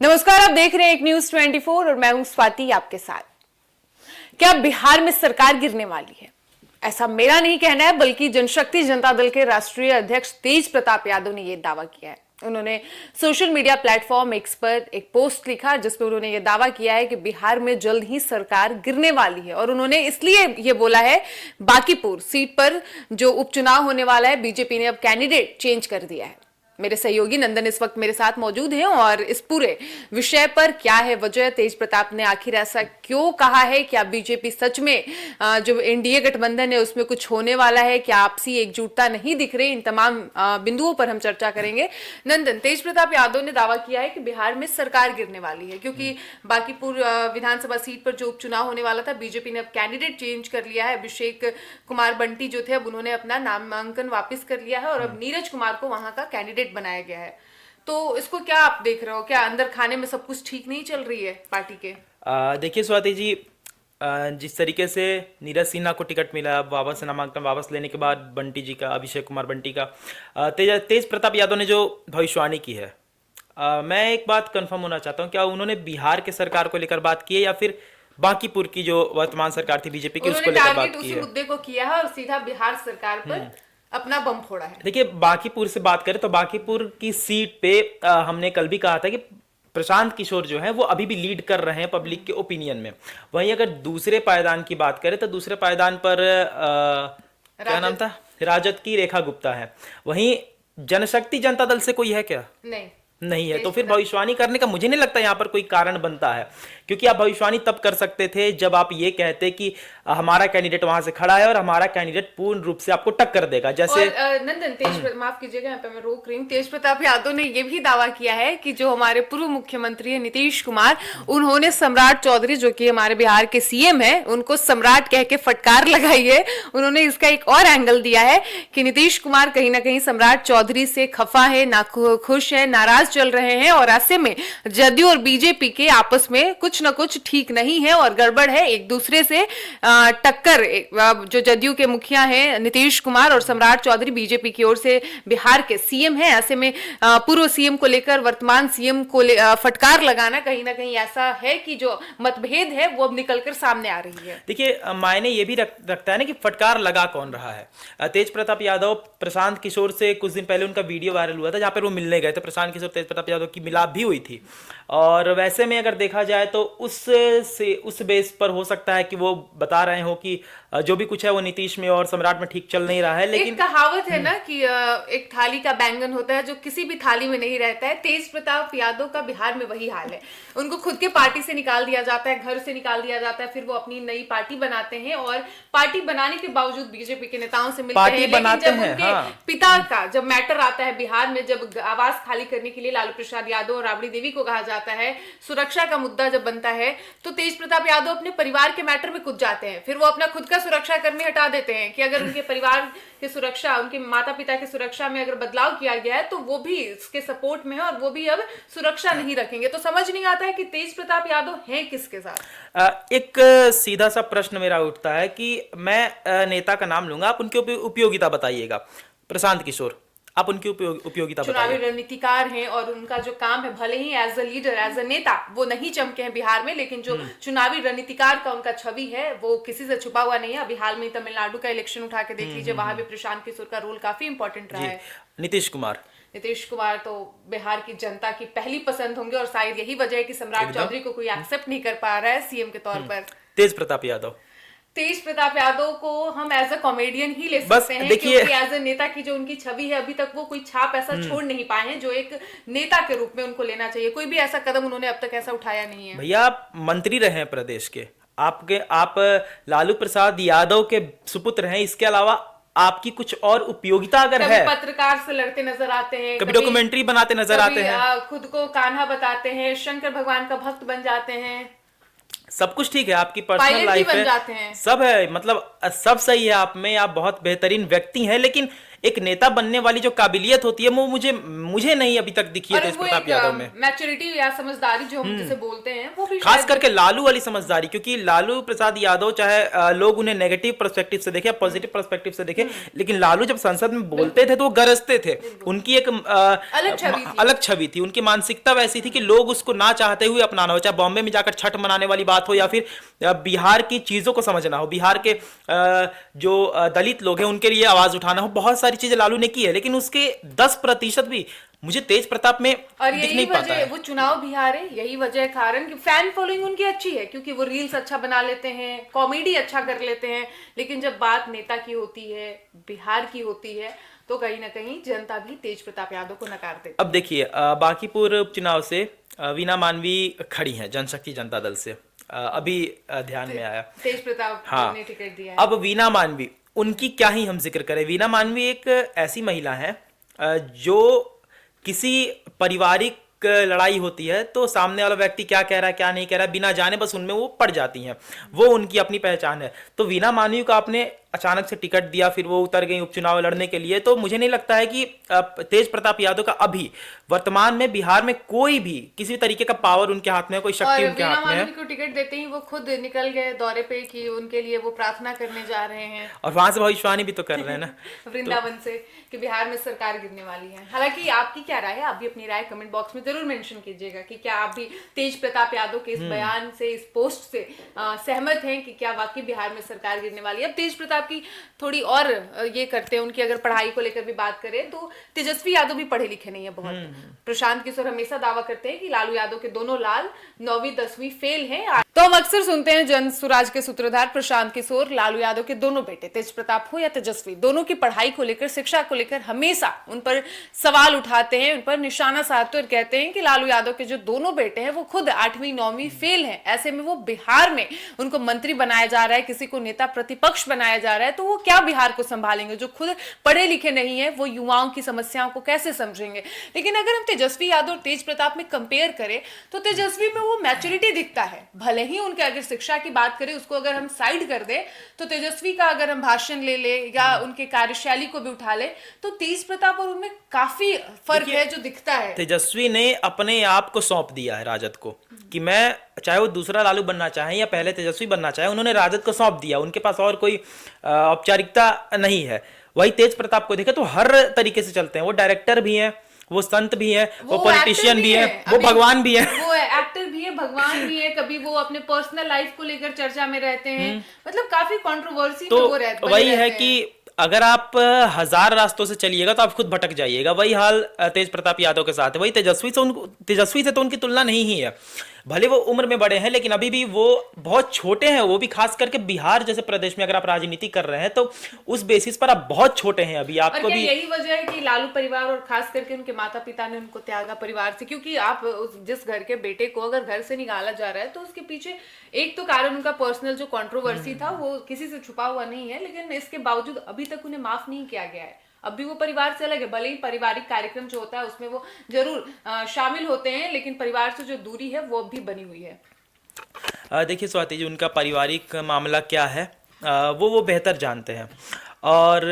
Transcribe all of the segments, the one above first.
नमस्कार, आप देख रहे हैं एक न्यूज 24 और मैं हूं स्वाति आपके साथ। क्या बिहार में सरकार गिरने वाली है? ऐसा मेरा नहीं कहना है, बल्कि जनशक्ति जनता दल के राष्ट्रीय अध्यक्ष तेज प्रताप यादव ने यह दावा किया है। उन्होंने सोशल मीडिया प्लेटफॉर्म एक्स पर एक पोस्ट लिखा जिसमें उन्होंने यह दावा किया है कि बिहार में जल्द ही सरकार गिरने वाली है। और उन्होंने इसलिए यह बोला है, बांकीपुर सीट पर जो उपचुनाव होने वाला है, बीजेपी ने अब कैंडिडेट चेंज कर दिया है। मेरे सहयोगी नंदन इस वक्त मेरे साथ मौजूद हैं और इस पूरे विषय पर क्या है वजह, तेज प्रताप ने आखिर ऐसा क्यों कहा है, क्या बीजेपी सच में जो एनडीए गठबंधन है उसमें कुछ होने वाला है, क्या आपसी एकजुटता नहीं दिख रही, इन तमाम बिंदुओं पर हम चर्चा करेंगे। नंदन, तेज प्रताप यादव ने दावा किया है कि बिहार में सरकार गिरने वाली है क्योंकि बांकीपुर विधानसभा सीट पर जो उपचुनाव होने वाला था, बीजेपी ने अब कैंडिडेट चेंज कर लिया है। अभिषेक कुमार बंटी जो थे, अब उन्होंने अपना नामांकन वापस कर लिया है और अब नीरज कुमार को वहां का कैंडिडेट बनाया गया है। तो इसको क्या आप देख रहे हो? क्या अंदर खाने में सब कुछ ठीक नहीं चल रही है पार्टी के? देखिए स्वाति जी, जिस तरीके से नीरज सिन्हा को टिकट मिला, अब वापस नामांकन वापस लेने के बाद बंटी जी का, अभिषेक कुमार बंटी का, तेज प्रताप यादव ने जो भविष्यवाणी की है, मैं एक बात कंफर्म होना चाहता हूँ, क्या उन्होंने बिहार के सरकार को लेकर बात की है या फिर बांकीपुर की जो वर्तमान सरकार थी बीजेपी की उसको लेकर बात की है? उसी मुद्दे को किया है और सीधा बिहार सरकार पर अपना बम फोड़ा है। देखिए, बांकीपुर से बात करें तो बांकीपुर की सीट पे हमने कल भी कहा था कि प्रशांत किशोर जो है वो अभी भी लीड कर रहे हैं पब्लिक के ओपिनियन में। वहीं अगर दूसरे पायदान की बात करें तो दूसरे पायदान पर क्या नाम था, राजद की रेखा गुप्ता है। वहीं जनशक्ति जनता दल से कोई है क्या? नहीं है। तो फिर भविष्यवाणी करने का मुझे नहीं लगता यहाँ पर कोई कारण बनता है, क्योंकि आप भविष्यवाणी तब कर सकते थे जब आप ये कहते कि हमारा कैंडिडेट वहां से खड़ा है और हमारा कैंडिडेट पूर्ण रूप से आपको टक्कर देगा। जैसे नंदन, माफ कीजिएगा, यहाँ पे मैं रोक रही हूँ। तेज प्रताप यादव ने यह भी दावा किया है कि जो हमारे पूर्व मुख्यमंत्री है नीतीश कुमार, उन्होंने सम्राट चौधरी जो कि हमारे बिहार के सीएम है, उनको सम्राट कह के फटकार लगाई है। उन्होंने इसका एक और एंगल दिया है कि नीतीश कुमार कहीं ना कहीं सम्राट चौधरी से खफा है, नाखुश है, नाराज चल रहे हैं और ऐसे में जदयू और बीजेपी के आपस में कुछ न कुछ ठीक नहीं है और गड़बड़ है। एक दूसरे से टक्कर, जो जदयू के मुखिया हैं नीतीश कुमार और सम्राट चौधरी बीजेपी की ओर से बिहार के सीएम हैं, ऐसे में पूर्व सीएम को लेकर वर्तमान सीएम को फटकार लगाना कहीं ना कहीं ऐसा है कि जो मतभेद है वो अब निकलकर सामने आ रही है। देखिए, मायने ये भी रखता है ना कि फटकार लगा कौन रहा है। तेज प्रताप यादव प्रशांत किशोर से कुछ दिन पहले उनका वीडियो वायरल हुआ था जहां पर वो मिलने गए थे। प्रशांत किशोर तेज प्रताप यादव की मिलाप भी हुई थी और वैसे में अगर देखा जाए तो उस बेस पर हो सकता है कि वो बता रहे हो कि जो भी कुछ है वो नीतीश में और सम्राट में ठीक चल नहीं रहा है। लेकिन एक कहावत है ना कि एक थाली का बैंगन होता है जो किसी भी थाली में नहीं रहता है। तेज प्रताप यादव का बिहार में वही हाल है। उनको खुद के पार्टी से निकाल दिया जाता है, घर से निकाल दिया जाता है, फिर वो अपनी नई पार्टी बनाते हैं और पार्टी बनाने के बावजूद बीजेपी के नेताओं से मिलते हैं। लेकिन जब उनके पिता का जब मैटर आता है बिहार में, जब आवास खाली करने के लिए लालू प्रसाद यादव और राबड़ी देवी को कहा जाता है, सुरक्षा का मुद्दा जब बनता है, तो तेज प्रताप यादव अपने परिवार के मैटर में कूद जाते हैं। फिर वो अपना खुद का सुरक्षा कर्मी हटा देते हैं कि अगर उनके परिवार की सुरक्षा, उनके माता पिता की सुरक्षा में अगर बदलाव किया गया है तो वो भी इसके सपोर्ट में है और वो भी अब सुरक्षा नहीं रखेंगे। तो समझ नहीं आता है कि तेज प्रताप यादव हैं किसके साथ। एक सीधा सा प्रश्न मेरा उठता है कि मैं नेता का नाम लूंगा, आप उनकी उपयोगिता बताइएगा। प्रशांत किशोर, आप उनकी उपयोगिता बताइए। चुनावी रणनीतिकार हैं और उनका जो काम है, भले ही as a leader, as a नेता वो नहीं चमके हैं बिहार में, लेकिन जो चुनावी रणनीतिकार का उनका छवि है वो किसी से छुपा हुआ नहीं है। अभी हाल में तमिलनाडु का इलेक्शन उठा के देख लीजिए, वहां भी प्रशांत किशोर का रोल काफी इंपॉर्टेंट रहा है। नीतीश कुमार तो बिहार की जनता की पहली पसंद होंगे और शायद यही वजह है कि सम्राट चौधरी को कोई एक्सेप्ट नहीं कर पा रहा है सीएम के तौर पर। तेज प्रताप यादव को हम एज अ कॉमेडियन ही ले सकते हैं, क्योंकि एज अ नेता की जो उनकी छवि है अभी तक वो कोई छाप ऐसा छोड़ नहीं पाए हैं जो एक नेता के रूप में उनको लेना चाहिए। कोई भी ऐसा कदम उन्होंने अब तक ऐसा उठाया नहीं है। भैया, आप मंत्री रहे हैं प्रदेश के, आप लालू प्रसाद यादव के सुपुत्र हैं, इसके अलावा आपकी कुछ और उपयोगिता अगर है? पत्रकार से लड़ते नजर आते हैं, कभी डॉक्यूमेंट्री बनाते नजर आते हैं, खुद को कान्हा बताते हैं, शंकर भगवान का भक्त बन जाते हैं, सब कुछ ठीक है, आपकी पर्सनल लाइफ है, सब है, मतलब सब सही है आप में, आप बहुत बेहतरीन व्यक्ति हैं। लेकिन एक नेता बनने वाली जो काबिलियत होती है वो मुझे नहीं अभी तक दिखी है और तेज वो प्रताप एक यादव में। मैच्योरिटी या समझदारी जो हम जिसे बोलते हैं वो भी खास शायद करके लालू वाली समझदारी, क्योंकि लालू प्रसाद यादव चाहे लोग उन्हें नेगेटिव पर्सपेक्टिव से देखे या पॉजिटिव पर्सपेक्टिव से देखे, लेकिन लालू जब संसद में बोलते थे तो वो गरजते थे। उनकी एक अलग छवि थी, उनकी मानसिकता वैसी थी कि लोग उसको ना चाहते हुए अपनाना हो, चाहे बॉम्बे में जाकर छठ मनाने वाली बात हो या फिर बिहार की चीजों को समझना हो, बिहार के जो दलित लोग हैं उनके लिए आवाज उठाना हो, बहुत सारी चीजें लालू ने की है, लेकिन उसके 10% भी मुझे तेज प्रताप में और दिख यही नहीं पाता वजह है। वो चुनाव भी हारे, यही वजह कारण कि फैन फॉलोइंग उनकी अच्छी है क्योंकि वो रील्स अच्छा बना लेते हैं, कॉमेडी अच्छा कर लेते हैं, लेकिन जब बात नेता की होती है, बिहार की होती है, तो कहीं ना कहीं जनता भी तेज प्रताप यादव को नकार देती है। अब देखिए बांकीपुर उपचुनाव से वीना मानवी खड़ी हैं जनशक्ति जनता दल से, अभी ध्यान में आया तेज प्रताप हाँ। ने टिकट दिया है। अब वीना मानवी, उनकी क्या ही हम जिक्र करें। वीना मानवी एक ऐसी महिला है जो किसी पारिवारिक लड़ाई होती है तो सामने वाला व्यक्ति क्या कह रहा है क्या नहीं कह रहा है बिना जाने बस उनमें वो पड़ जाती हैं, वो उनकी अपनी पहचान है। तो वीना मानवी को आपने अचानक से टिकट दिया, फिर वो उतर गई उपचुनाव लड़ने के लिए, तो मुझे नहीं लगता है कि तेज प्रताप यादव का अभी वर्तमान में बिहार में कोई भी किसी तरीके का पावर उनके हाथ में है, कोई शक्ति उनके हाथ में है। को टिकट देते ही वो खुद निकल गए दौरे पे कि उनके लिए वो प्रार्थना करने जा रहे हैं और वहां से भविष्यवाणी भी तो कर रहे हैं ना वृंदावन से कि बिहार में सरकार गिरने वाली है। हालांकि आपकी क्या राय है, आप भी अपनी राय कमेंट बॉक्स में जरूर मेंशन कीजिएगा कि क्या आप भी तेज प्रताप यादव के इस बयान से, इस पोस्ट से सहमत हैं कि क्या वाकई बिहार में सरकार गिरने वाली है। अब तेज प्रताप की थोड़ी और ये करते हैं, उनकी अगर पढ़ाई को लेकर भी बात करें तो तेजस्वी यादव भी पढ़े लिखे नहीं है बहुत। प्रशांत किशोर हमेशा दावा करते हैं कि लालू यादव के दोनों लाल 9वीं 10वीं फेल हैं। तो हम अक्सर सुनते हैं जन स्वराज के सूत्रधार प्रशांत किशोर लालू यादव के दोनों बेटे तेज प्रताप हो या तेजस्वी, दोनों की पढ़ाई को लेकर, शिक्षा को लेकर हमेशा उन पर सवाल उठाते हैं, उन पर निशाना साधते और कहते हैं कि लालू यादव के जो दोनों बेटे हैं वो खुद 8वीं 9वीं फेल हैं। ऐसे में वो बिहार में उनको मंत्री बनाया जा रहा है, किसी को नेता प्रतिपक्ष बनाया जा रहा है, तो वो क्या बिहार को संभालेंगे? जो खुद पढ़े लिखे नहीं है वो युवाओं की समस्याओं को कैसे समझेंगे? लेकिन अगर हम तेजस्वी यादव और तेज प्रताप में कंपेयर करें तो तेजस्वी में वो मैच्योरिटी दिखता है। भले ही उनके अगर शिक्षा की बात करें उसको अगर हम साइड कर दें तो तेजस्वी का अगर हम भाषण ले ले या उनके कार्यशैली को भी उठा ले तो तेज प्रताप और उनमें काफी फर्क है जो दिखता है। तेजस्वी ने अपने आप को सौंप दिया है राजद को कि मैं, चाहे वो दूसरा लालू बनना चाहे या पहले तेजस्वी बनना चाहे, उन्होंने राजद को सौंप दिया, उनके पास और कोई औपचारिकता नहीं है। वही तेज प्रताप को देखे तो हर तरीके से चलते हैं, वो डायरेक्टर भी हैं, वो संत भी है, वो पॉलिटिशियन भी है, वो भगवान भी है, वो एक्टर भी है, भगवान भी है। कभी वो अपने पर्सनल लाइफ को लेकर चर्चा में रहते हैं, मतलब काफी कंट्रोवर्सी में वो रहते हैं। वही है कि अगर आप 1000 रास्तों से चलिएगा तो आप खुद भटक जाइएगा। वही हाल तेज प्रताप यादव के साथ है। वही तेजस्वी से तो उनकी तुलना नहीं ही है, भले वो उम्र में बड़े हैं लेकिन अभी भी वो बहुत छोटे हैं। वो भी खास करके बिहार जैसे प्रदेश में अगर आप राजनीति कर रहे हैं तो उस बेसिस पर आप बहुत छोटे हैं अभी। आपको भी यही वजह है कि लालू परिवार और खास करके उनके माता पिता ने उनको त्यागा परिवार से, क्योंकि आप जिस घर के बेटे को अगर घर से निकाला जा रहा है तो उसके पीछे एक तो कारण उनका पर्सनल जो कंट्रोवर्सी था वो किसी से छुपा हुआ नहीं है, लेकिन इसके बावजूद अभी तक उन्हें माफ नहीं किया गया है। अब भी वो परिवार से अलग है, भले ही पारिवारिक कार्यक्रम जो होता है उसमें वो जरूर शामिल होते हैं, लेकिन परिवार से जो दूरी है वो अब भी बनी हुई है। देखिए स्वाति जी, उनका पारिवारिक मामला क्या है वो बेहतर जानते हैं। और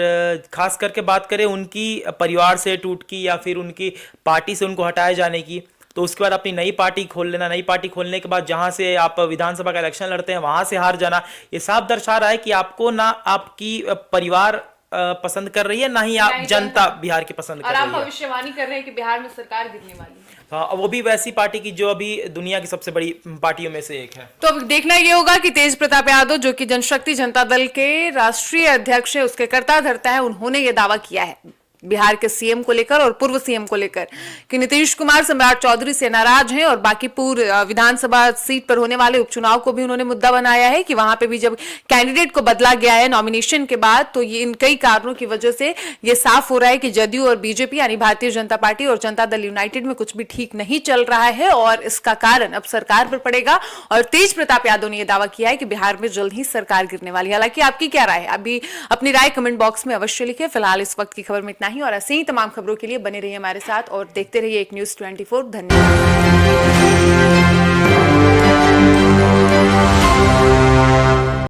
खास करके बात करें उनकी परिवार से टूट की या फिर उनकी पार्टी से उनको हटाए जाने की, तो उसके बाद अपनी नई पार्टी खोल लेना, नई पार्टी खोलने के बाद जहां से आप विधानसभा का इलेक्शन लड़ते हैं वहां से हार जाना, ये साफ दर्शा रहा है कि आपको ना आपकी परिवार पसंद कर रही है ना ही आप जनता बिहार की पसंद कर रही है। और आप भविष्यवाणी कर रहे हैं कि बिहार में सरकार गिरने वाली है। हाँ, वो भी वैसी पार्टी की जो अभी दुनिया की सबसे बड़ी पार्टियों में से एक है। तो अब देखना ये होगा कि तेज प्रताप यादव जो कि जनशक्ति जनता दल के राष्ट्रीय अध्यक्ष है, उसके कर्ता धर्ता है, उन्होंने ये दावा किया है बिहार के सीएम को लेकर और पूर्व सीएम को लेकर कि नीतीश कुमार सम्राट चौधरी से नाराज हैं, और बांकीपुर विधानसभा सीट पर होने वाले उपचुनाव को भी उन्होंने मुद्दा बनाया है कि वहां पे भी जब कैंडिडेट को बदला गया है नॉमिनेशन के बाद, तो ये इन कई कारणों की वजह से ये साफ हो रहा है कि जदयू और बीजेपी यानी भारतीय जनता पार्टी और जनता दल यूनाइटेड में कुछ भी ठीक नहीं चल रहा है और इसका कारण अब सरकार पर पड़ेगा। और तेज प्रताप यादव ने यह दावा किया है कि बिहार में जल्द ही सरकार गिरने वाली है। हालांकि आपकी क्या राय है, अभी अपनी राय कमेंट बॉक्स में अवश्य लिखें। फिलहाल इस वक्त की खबर में इतना ही, और ऐसे ही तमाम खबरों के लिए बने रहिए हमारे साथ और देखते रहिए एक न्यूज़ 24। धन्यवाद।